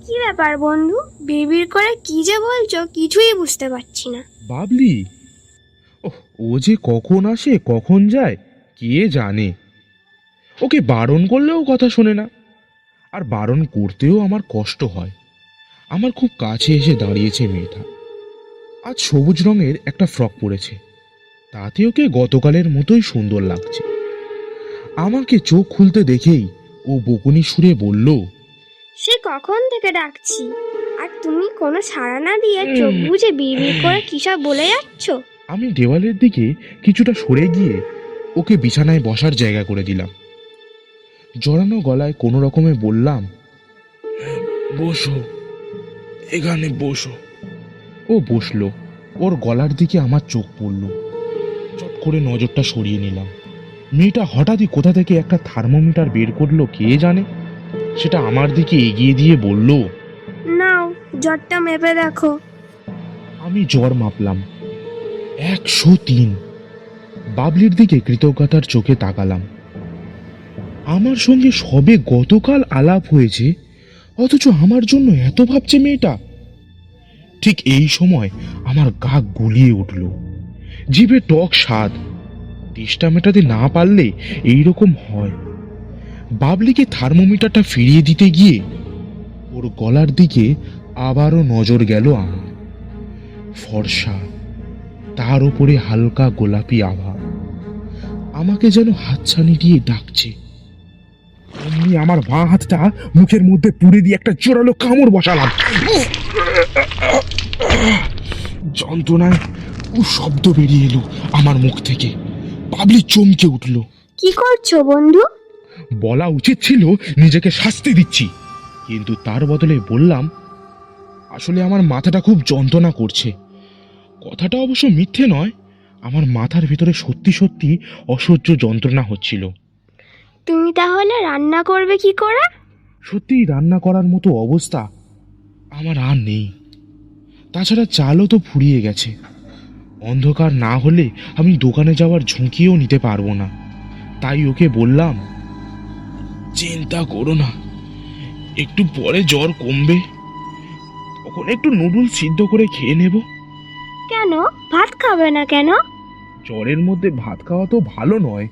কি ব্যাপার বন্ধু, বিড়বিড় করে কি যে বলছো কিছুই বুঝতে পারছি না। বাবলি? ওহ, ও যে কখন আসে কখন যায় কে জানে। ওকে বারণ করলেও কথা শোনে না, আর বারণ করতেও আমার কষ্ট হয়। আমার খুব কাছে এসে দাঁড়িয়েছে মেয়েটা। আজ সবুজ রঙের একটা ফ্রক পরেছে, তাতে ওকে গতকালের মতোই সুন্দর লাগছে। আমাকে চোখ খুলতে দেখেই ও বকুনি সুরে বলল, সে কখন থেকে ডাকছি, আর তুমি কোনো সাড়া না দিয়ে চোখ বুজে বিড়বিড় করে কিসব বলে যাচ্ছ। আমি দেওয়ালের দিকে কিছুটা সরে গিয়ে ওকে বিছানায় বসার জায়গা করে দিলাম। জড়ানো গলায় কোনো রকমে বললাম, বসো, এখানে বসো। ও বসলো। ওর গলার দিকে আমার চোখ পড়ল। চট করে নজরটা সরিয়ে নিলাম। মেয়েটা হঠাৎই কোথা থেকে একটা থার্মোমিটার বের করলো কে জানে। সেটা আমার দিকে এগিয়ে দিয়ে বলল, নাও জ্বরটা মেপে দেখো। আমি জ্বর মাপলাম 103। বাবলির দিকে কৃতজ্ঞতার চোখে তাকালাম। আমার সঙ্গে সবে গতকাল আলাপ হয়েছে, অথচ আমার জন্য এত ভাবছে মেয়েটা। ঠিক এই সময় আমার গা গুলিয়ে উঠল। জিভে টক স্বাদ। তেষ্টা মেটাতে না পারলে এইরকম হয়। বাবলিকে থার্মোমিটারটা ফিরিয়ে দিতে গিয়ে ওর গলার দিকে আবারও নজর গেল আমার। ফর্সা, তার উপরে হালকা গোলাপি আভা, আমাকে যেন হাতছানি দিয়ে ডাকছে। অমনি আমার বাঁ হাতটা মুখের মধ্যে পুড়ে দিয়ে একটা জোরালো কামড় বসালাম। যন্ত্রণায় শব্দ বেরিয়ে এলো আমার মুখ থেকে। বাবলি চমকে উঠল। কি করছো বন্ধু? বলা উচিত ছিল নিজেকে শাস্তি দিচ্ছি, কিন্তু তার বদলে বললাম, আসলে আমার মাথাটা খুব যন্ত্রণা করছে। কথাটা অবশ্য মিথ্যে নয়, আমার মাথার ভিতরে সত্যি সত্যি অসহ্য যন্ত্রণা হচ্ছিল। তুমি তাহলে রান্না করবে কি করে? সত্যিই রান্না করার মতো অবস্থা আমার আর নেই। তাছাড়া চালও তো ফুরিয়ে গেছে। অন্ধকার না হলে আমি দোকানে যাওয়ার ঝুঁকিও নিতে পারবো না। তাই ওকে বললাম, চিন্তা করো না, একটু পরে জ্বর কমবে, তখন একটু নুডলস সিদ্ধ করে খেয়ে নেব। কেন ভাত খাবে না কেন? জ্বরের মধ্যে ভাত খাওয়া তো ভালো নয়।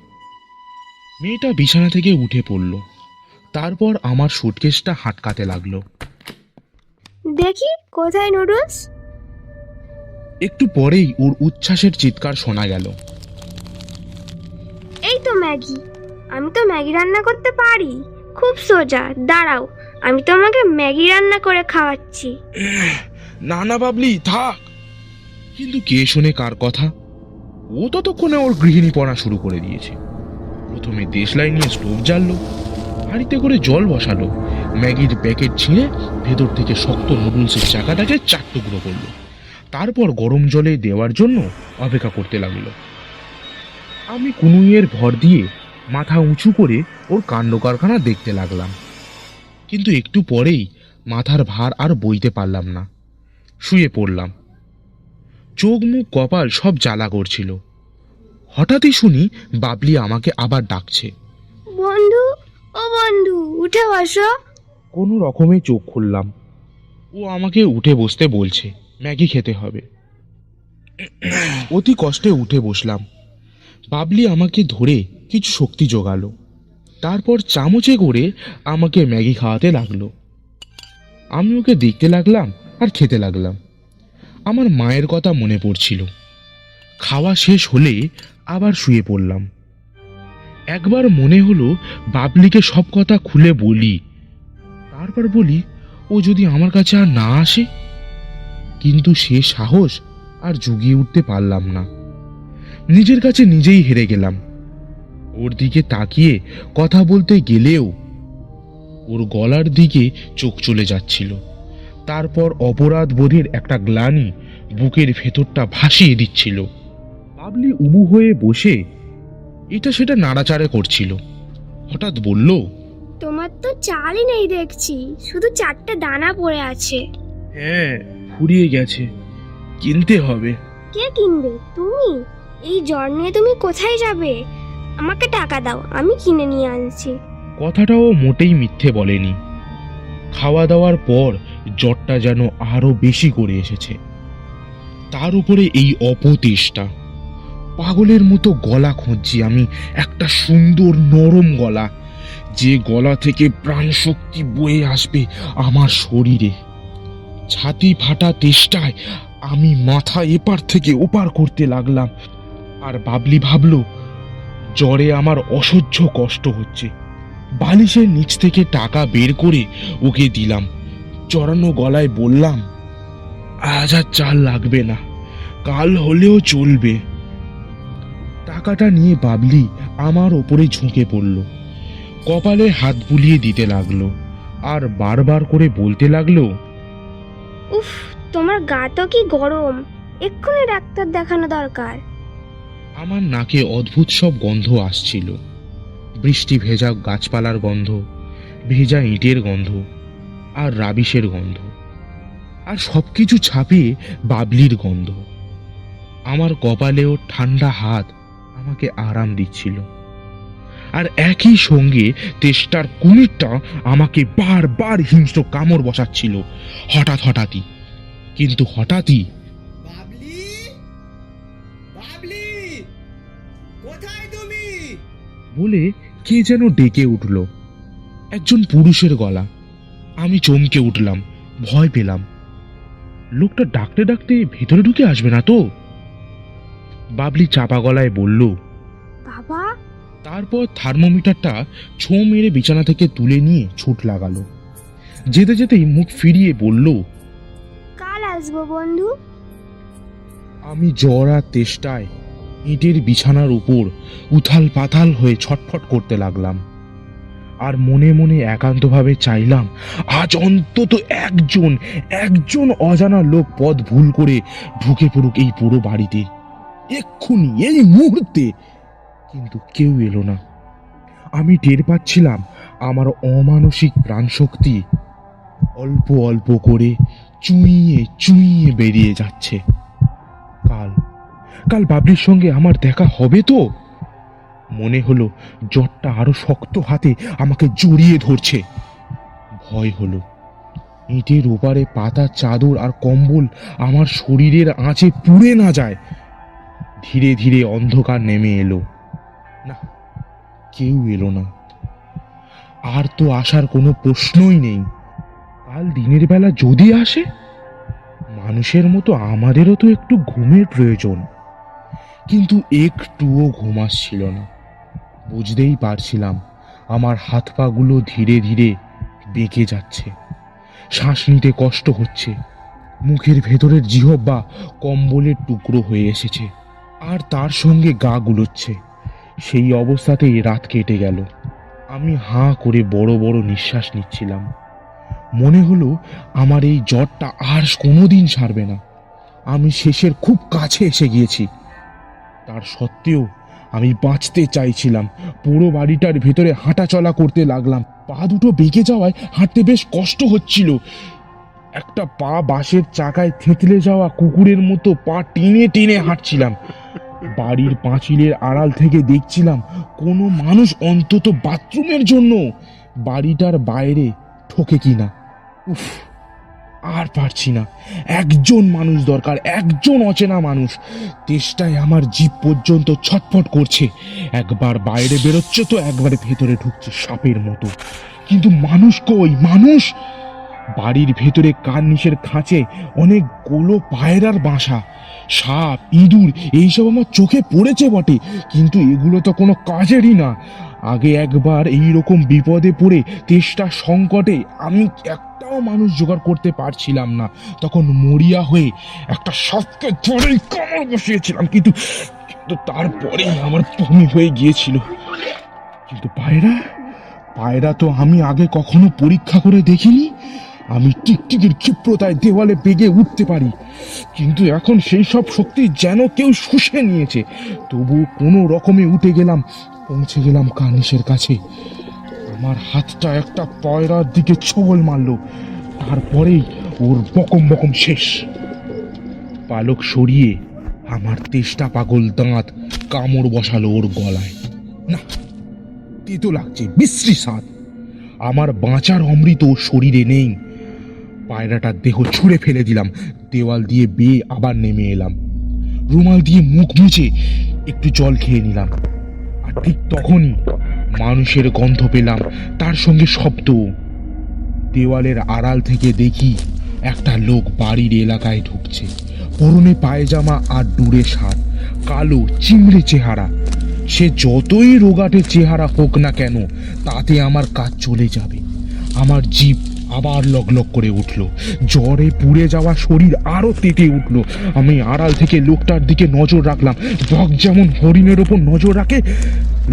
মেয়েটা বিছানা থেকে উঠে পড়ল। তারপর আমার সুটকেসটা হাঁটকাতে লাগলো। দেখি কোথায় নুডলস? একটু পরেই ওর উচ্ছ্বাসের চিৎকার শোনা গেল। এই তো ম্যাগি। আমি তো ম্যাগি রান্না করতে পারি, খুব সোজা। দাঁড়াও, আমি তোমাকে ম্যাগি রান্না করে খাওয়াচ্ছি। না না বাবলি, থাক। কিন্তু কে শুনে কার কথা? ও ততক্ষণে ওর গৃহিণী পড়া শুরু করে দিয়েছে। প্রথমে দেশলাই নিয়ে স্টোভ জ্বাললো, হাঁড়িতে করে জল বসালো, ম্যাগির প্যাকেট ছিঁড়ে ভেতর থেকে শক্ত নুডলসের চাকাটাকে 4 টুকরো করলো। তারপর গরম জলে দেওয়ার জন্য অপেক্ষা করতে লাগলো। আমি কুনুইয়ের ভর দিয়ে মাথা উঁচু করে ওর কাণ্ড কারখানা দেখতে লাগলাম। কিন্তু একটু পরেই মাথার ভার আর বইতে পারলাম না, শুয়ে পড়লাম। চোখ মুখ কপাল সব জ্বালা করছিল। হঠাৎই শুনি বাবলি আমাকে আবার ডাকছে। বন্ধু, ও বন্ধু, উঠে বসো। কোনো রকমে চোখ খুললাম। ও আমাকে উঠে বসতে বলছে, ম্যাগি খেতে হবে। অতি কষ্টে উঠে বসলাম। বাবলি আমাকে ধরে কিছু শক্তি জোগালো। তারপর চামচে করে আমাকে ম্যাগি খাওয়াতে লাগলো। আমি ওকে দেখতে লাগলাম আর খেতে লাগলাম। আমার মায়ের কথা মনে পড়ছিল। খাওয়া শেষ হলে আবার শুয়ে পড়লাম। একবার মনে হলো বাবলিকে সব কথা খুলে বলি। তারপর বলি, ও যদি আমার কাছে আর না আসে। কিন্তু সে সাহস আর জুগিয়ে উঠতে পারলাম না। নিজের কাছে নিজেই হেরে গেলাম। ওর দিকে তাকিয়ে কথা বলতে গেলেও ওর গলার দিকে চোখ চলে যাচ্ছিল। তারপর অপরাধ বোধের একটা গ্লানি বুকের ভেতরটা ভাসিয়ে দিচ্ছিল। বাবলি উবু হয়ে বসে এটা সেটা নাড়াচাড়া করছিল। হঠাৎ বলল, তোমার তো চালই নেই দেখছি, শুধু 4টে দানা পড়ে আছে। হ্যাঁ, ফুরিয়ে গেছে, কিনতে হবে। কে কিনবে? তুমি? এই জ্বর নিয়ে তুমি কোথায় যাবে? আমাকে টাকা দাও, আমি কিনে নিয়ে আনছি। কথাটাও মোটেই মিথ্যে বলেনি। খাওয়া দাওয়ার পর জ্বরটা যেন আরো বেশি করে এসেছে। তার উপরে এই অপতেষ্টা। পাগলের মতো গলা খুঁজছি আমি, একটা সুন্দর নরম গলা, যে গলা থেকে প্রাণ শক্তি বয়ে আসবে আমার শরীরে। ছাতি ফাটা তেষ্টায় আমি মাথা এপার থেকে ওপার করতে লাগলাম। আর বাবলি ভাবলো জ্বরে আমার অসহ্য কষ্ট হচ্ছে। বালিশের নিচ থেকে টাকা বের করে ওকে দিলাম। চড়ানো গলায় বললাম, আজ আর চাল লাগবে না, কাল হলেও চলবে। টাকাটা নিয়ে বাবলি আমার ওপরে ঝুঁকে পড়ল, কপালে হাত বুলিয়ে দিতে লাগলো, আর বারবার করে বলতে লাগলো, উফ, তোমার গা তো কি গরম, এক্ষুনি ডাক্তার দেখানো দরকার। আমার নাকে অদ্ভুত সব গন্ধ আসছিল। বৃষ্টি ভেজা গাছপালার গন্ধ, ভেজা ইটের গন্ধ, আর রাবিশের গন্ধ, আর সবকিছু ছাপিয়ে বাবলির গন্ধ। আমার কপালেও ঠান্ডা হাত আমাকে আরাম দিচ্ছিল, আর একই সঙ্গে তেষ্টার কুমিরটা আমাকে বারবার হিংস্র কামড় বসাচ্ছিল হঠাৎই। কিন্তু হঠাৎই বাবলি, বাবলি, কোথায় তুমি? বলে কে যেন ডেকে উঠল। একজন পুরুষের গলা। আমি চমকে উঠলাম, ভয় পেলাম। লোকটা ডাকতে ডাকতে ভেতরে ঢুকে আসবে না তো? বাবলি চাপা গলায় বলল। বাবা, তারপর থার্মোমিটারটা ছো মেরে বিছানা থেকে তুলে নিয়ে ছুট লাগালো। যেতে যেতেই মুখ ফিরিয়ে বলল, কাল আসবো বন্ধু। আমি জ্বর আর তেষ্টায় ইটের বিছানার উপর উথাল পাথাল হয়ে ছটফট করতে লাগলাম। আর মনে মনে একান্তভাবে চাইলাম আজ অন্তত একজন অজানা লোক পথ ভুল করে ঢুকে পড়ুক এই পুরো বাড়িতে, এক্ষুনি, এই মুহূর্তে। কিন্তু কেউ এলো না। আমি টের পাচ্ছিলাম আমার অমানসিক প্রাণশক্তি অল্প অল্প করে চুইয়ে চুইয়ে বেরিয়ে যাচ্ছে। কাল বাবলির সঙ্গে আমার দেখা হবে তো? মনে হলো জ্বরটা আরো শক্ত হাতে আমাকে জড়িয়ে ধরছে। ভয় হলো ইটের ওপারে পাতা চাদর আর কম্বল আমার শরীরের আঁচে পুড়ে না যায়। ধীরে ধীরে অন্ধকার নেমে এলো। না, কেউ এলো না। আর তো আসার কোনো প্রশ্নই নেই। কাল দিনের বেলা যদি আসে, মানুষের মতো আমাদেরও তো একটু ঘুমের প্রয়োজন। কিন্তু একটুও ঘুম আসছিল না। বুঝতেই পারছিলাম আমার হাত পাগুলো ধীরে ধীরে বেঁকে যাচ্ছে, শ্বাস নিতে কষ্ট হচ্ছে, মুখের ভেতরের জিহ্বা কম্বলের টুকরো হয়ে এসেছে, আর তার সঙ্গে গা গুলোচ্ছে। সেই অবস্থাতেই রাত কেটে গেল। আমি হাঁ করে বড় বড় নিঃশ্বাস নিচ্ছিলাম। মনে হলো আমার এই জ্বরটা আর কোনোদিন সারবে না। আমি শেষের খুব কাছে এসে গিয়েছি। তার সত্ত্বেও আমি বাঁচতে চাইছিলাম। পুরো বাড়িটার ভেতরে হাঁটা চলা করতে লাগলাম। পা দুটো বেঁকে যাওয়ায় হাঁটতে বেশ কষ্ট হচ্ছিল। একটা পা বাঁশের চাকায় থেঁতলে যাওয়া কুকুরের মতো পা টেনে টেনে হাঁটছিলাম। বাড়ির পাঁচিলের আড়াল থেকে দেখছিলাম কোনো মানুষ অন্তত বাথরুমের জন্য বাড়িটার বাইরে ঠোকে কিনা। উফ, আর পারছি না। একজন মানুষ দরকার, একজন অচেনা মানুষ। তেষ্টায় আমার জিভ পর্যন্ত ছটফট করছে। একবার বাইরে বেরোচ্ছে তো একবারে ভেতরে ঢুকছে সাপের মতো। কিন্তু মানুষ কই? মানুষ? বাড়ির ভেতরে কার্নিশের খাঁচে অনেকগুলো পায়রার বাসা। সাপ, ইঁদুর এইসব আমার চোখে পড়েছে বটে, কিন্তু এগুলো তো কোনো কাজেরই না। আগে একবার এইরকম বিপদে পড়ে তেষ্টার সংকটে আমি একটাও মানুষ জোগাড় করতে পারছিলাম না। তখন মরিয়া হয়ে একটা সাপকে ধরেই কামড় বসিয়েছিলাম, কিন্তু তারপরেই আমার বমি হয়ে গিয়েছিল। কিন্তু পায়রা তো আমি আগে কখনো পরীক্ষা করে দেখিনি। আমি টিকটিকির ক্ষিপ্রতায় দেওয়ালে বেগে উঠতে পারি, কিন্তু এখন সেই সব শক্তি যেন কেউ শুষে নিয়েছে। তবু কোনো রকমে উঠে গেলাম, পৌঁছে গেলাম কার্নিশের কাছে। আমার হাতটা একটা পায়রার দিকে ছোবল মারলো, তারপরেই ওর বকম বকম শেষ। পালক সরিয়ে আমার তেষ্টা পাগল দাঁত কামড় বসালো ওর গলায়। না, তেতো লাগছে, বিশ্রী স্বাদ। আমার বাঁচার অমৃত শরীরে নেই। পায়রাটার দেহ ছুঁড়ে ফেলে দিলাম। দেওয়াল দিয়ে বেয়ে আবার নেমে এলাম। রুমাল দিয়ে মুখ মুছে একটু জল খেয়ে নিলাম। আর ঠিক তখনই মানুষের গন্ধ পেলাম, তার সঙ্গে শব্দ। দেওয়ালের আড়াল থেকে দেখি একটা লোক বাড়ির এলাকায় ঢুকছে। পরনে পায়জামা আর ডুরে শার্ট, কালো চিমড়ে চেহারা। সে যতই রোগাটে চেহারা হোক না কেন, তাতে আমার কাজ চলে যাবে। আমার জিভ আবার লগলগ করে উঠল। জ্বরে পুড়ে যাওয়া শরীর আরো তেতে উঠল। আমি আড়াল থেকে লোকটার দিকে নজর রাখলাম। বক যেমন হরিণের ওপর নজর রাখে,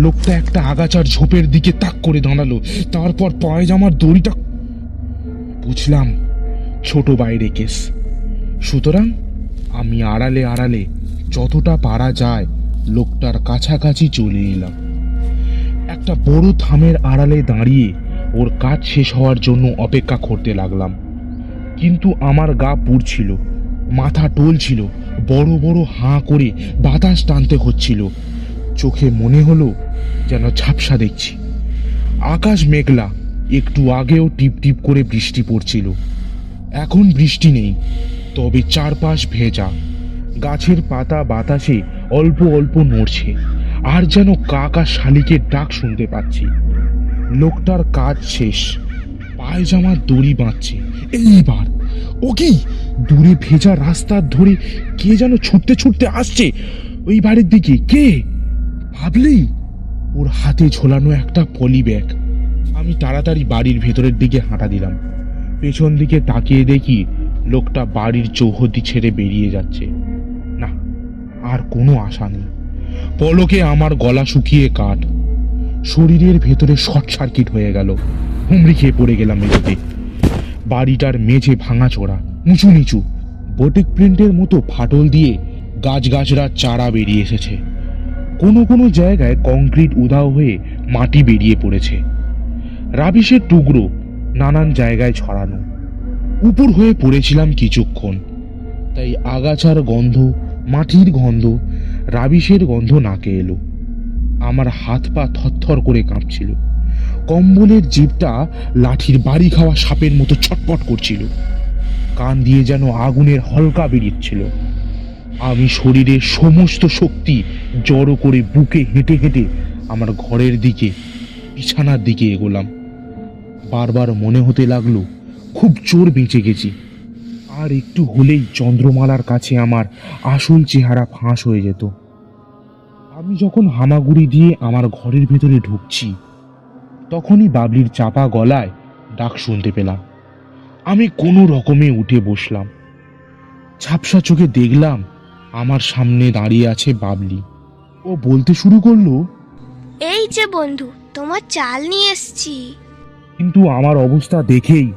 লোকটা একটা আগাছার ঝোপের দিকে তাক করে দাঁড়ালো। তারপর পায়জামার দড়িটা বুঝলাম ছোট বাইরে কেস, সুতরাং আমি আড়ালে আড়ালে যতটা পারা যায় লোকটার কাছাকাছি চলে এলাম। একটা বড় থামের আড়ালে দাঁড়িয়ে ওর কাজ শেষ হওয়ার জন্য অপেক্ষা করতে লাগলাম। কিন্তু আমার গা পুড়ছিল, মাথা টলছিল, বড় বড় হাঁ করে বাতাস টানতে হচ্ছিল। চোখে মনে হলো যেন ঝাপসা দেখছি। আকাশ মেঘলা, একটু আগেও টিপ টিপ করে বৃষ্টি পড়ছিল। এখন বৃষ্টি নেই, তবে চারপাশ ভেজা। গাছের পাতা বাতাসে অল্প অল্প নড়ছে, আর যেন কাক আর শালিকের ডাক শুনতে পাচ্ছি। লোকটার কাজ শেষ, পায়জামার দড়ি বাঁধছে। এইবার ও কি দূরে ভেজা রাস্তার ধরে কে যেন ছুটতে ছুটতে আসছে ওই বাড়ির দিকে। কে? ভাবলি ওর হাতে ঝোলানো একটা পলি ব্যাগ। আমি তাড়াতাড়ি বাড়ির ভেতরের দিকে হাঁটা দিলাম। পেছন দিকে তাকিয়ে দেখি লোকটা বাড়ির চৌহদ্দি ছেড়ে বেরিয়ে যাচ্ছে। না, আর কোনো আশা নেই। পলকে আমার গলা শুকিয়ে কাঠ, শরীরের ভেতরে শর্ট সার্কিট হয়ে গেল। হুমড়ি খেয়ে পড়ে গেলাম মেঝেতে। বাড়িটার মেঝে ভাঙাচোরা, উঁচু নিচু, বটিক প্রিন্টের মতো ফাটল দিয়ে গাছগাছড়ার চারা বেরিয়ে এসেছে। কোনো কোনো জায়গায় কংক্রিট উধাও হয়ে মাটি বেরিয়ে পড়েছে। রাবিশের টুকরো নানান জায়গায় ছড়ানো। উপর হয়ে পড়েছিলাম কিছুক্ষণ, তাই আগাছার গন্ধ, মাটির গন্ধ, রাবিশের গন্ধ নাকে এলো। আমার হাত পা থরথর করে কাঁপছিল। কম্বলের জিভটা লাঠির বাড়ি খাওয়া সাপের মতো ছটপট করছিল। কান দিয়ে যেন আগুনের হলকা বেরিয়েছিল। আমি শরীরের সমস্ত শক্তি জড়ো করে বুকে হেঁটে হেঁটে আমার ঘরের দিকে, বিছানার দিকে এগোলাম। বারবার মনে হতে লাগলো খুব জোর বেঁচে গেছি। আর একটু হলেই চন্দ্রমালার কাছে আমার আসল চেহারা ফাঁস হয়ে যেত। আমি যখন হামাগুড়ি দিয়ে আমার ঘরের ভেতরে ঢুকছি, তখনই বাবলির চাপা গলায় ডাক শুনতে পেলাম। আমি কোনো রকমে উঠে বসলাম। ঝাপসা চোখে দেখলাম আমার সামনে দাঁড়িয়ে আছে বাবলি। ও বলতে শুরু করলো, এই যে বন্ধু, তোমার চাল নিয়ে এসছি। কিন্তু আমার অবস্থা দেখেই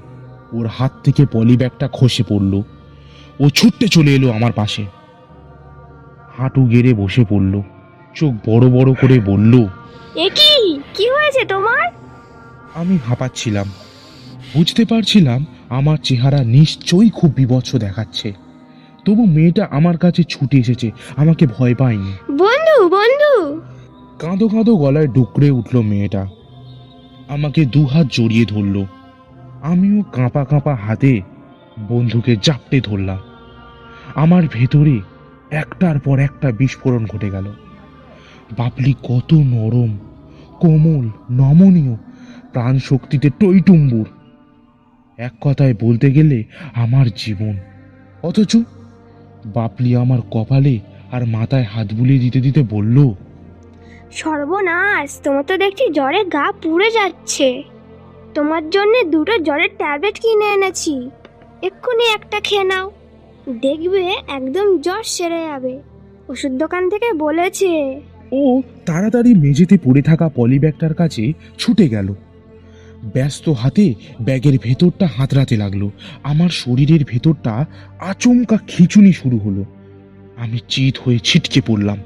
ওর হাত থেকে পলি ব্যাগটা খসে পড়ল। ও ছুটতে চলে এলো আমার পাশে, হাঁটু গেড়ে বসে পড়ল, চোখ বড় বড় করে বলল, এ কি হয়েছে তোমার? আমি হাঁপাচ্ছিলাম। বুঝতে পারছিলাম আমার চেহারা নিশ্চয়ই খুব বিভৎস দেখাচ্ছে। তবু মেয়েটা আমার কাছে ছুটে এসেছে, আমাকে ভয় পায়নি। বন্ধু বন্ধু কাঁদো কাঁদো গলায় ডুকরে উঠল মেয়েটা, আমাকে দুহাত জড়িয়ে ধরল। আমিও কাঁপা কাঁপা হাতে বন্ধুকে জাপটে ধরলাম। আমার ভেতরে একটার পর একটা বিস্ফোরণ ঘটে গেল। বাবলি কত নরম, কোমল, নমনীয়, প্রাণ শক্তিতে টইটুম্বুর। এক কথায় বলতে গেলে আমার জীবন। অথচ বাবলি আমার কপালে আর মাথায় হাত বুলিয়ে দিতে দিতে বলল, সর্বনাশ, তোমার তো দেখছি জ্বরে গা পুড়ে যাচ্ছে। তোমার জন্য 2টো জ্বরের ট্যাবলেট কিনে এনেছি, এক্ষুনি একটা খেয়ে নাও, দেখবে একদম জ্বর সেরে যাবে। ওষুধ দোকান থেকে বলেছে। ও তাড়াতাড়ি মেঝেতে পড়ে থাকা পলি ব্যাগটার কাছে ছুটে গেল। ব্যস্ত হাতে ব্যাগের ভেতরটা হাতড়াতে লাগলো। আমার শরীরের ভেতরটা আচমকা খিঁচুনি শুরু হলো। আমি চিত হয়ে ছিটকে পড়লাম।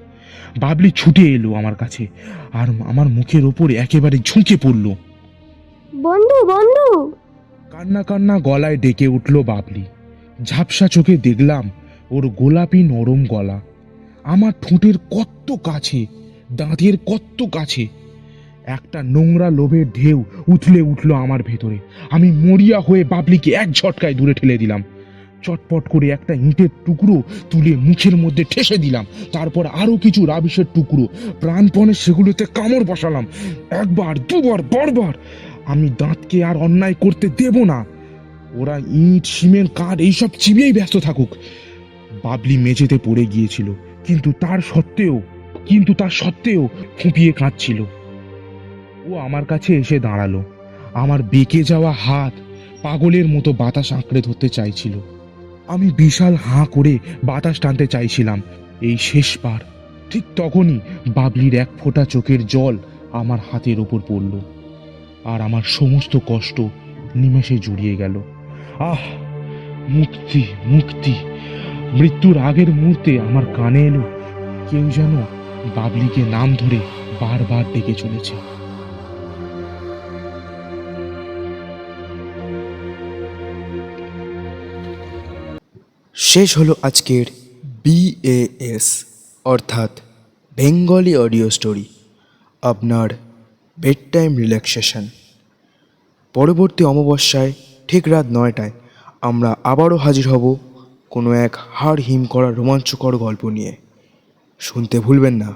বাবলি ছুটে এলো আমার কাছে আর আমার মুখের ওপরে একেবারে ঝুঁকে পড়ল। বন্ধু বন্ধু কান্না কান্না গলায় ডেকে উঠল বাবলি। ঝাপসা চোখে দেখলাম ওর গোলাপি নরম গলা, আমার ঠোঁটের কত কাছে, দাঁতের কত কাছে। একটা নোংরা লোভের ঢেউ উথলে উঠল আমার ভেতরে। আমি মরিয়া হয়ে বাবলিকে এক ঝটকায় দূরে ঠেলে দিলাম। চটপট করে একটা ইঁটের টুকরো তুলে মুখের মধ্যে ঠেসে দিলাম। তারপর আরো কিছু রাবিশের টুকরো প্রাণপণে সেগুলোতে কামড় বসালাম। একবার, দুবার, বারবার। আমি দাঁতকে আর অন্যায় করতে দেব না। ওরা ইট, সিমেন্ট, কাঠ এইসব চিবিয়েই ব্যস্ত থাকুক। বাবলি মেঝেতে পড়ে গিয়েছিল, কিন্তু তার সত্ত্বেও ফুঁপিয়ে কাঁদছিল। ও আমার কাছে এসে দাঁড়ালো। আমার বেঁকে যাওয়া হাত পাগলের মতো বাতাস আঁকড়ে ধরতে চাইছিল। আমি বিশাল হাঁ করে বাতাস টানতে চাইছিলাম, এই শেষবার। ঠিক তখনই বাবলির এক ফোঁটা চোখের জল আমার হাতের ওপর পড়ল, আর আমার সমস্ত কষ্ট নিমেষে জুড়িয়ে গেল। আহ, মুক্তি মুক্তি। মৃত্যুর আগের মুহূর্তে আমার কানে এলো কেউ যেন বাবলিকে নাম ধরে বারবার ডেকে চলেছে। শেষ হলো আজকের BAS অর্থাৎ বেঙ্গলি অডিও স্টোরি, আপনার বেড টাইম রিল্যাক্সেশন। পরবর্তী অমাবস্যায় ঠিক রাত 9টায় আমরা আবারও হাজির হব কোনো এক হাড় হিম করা রোমাঞ্চকর গল্প নিয়ে। শুনতে ভুলবেন না।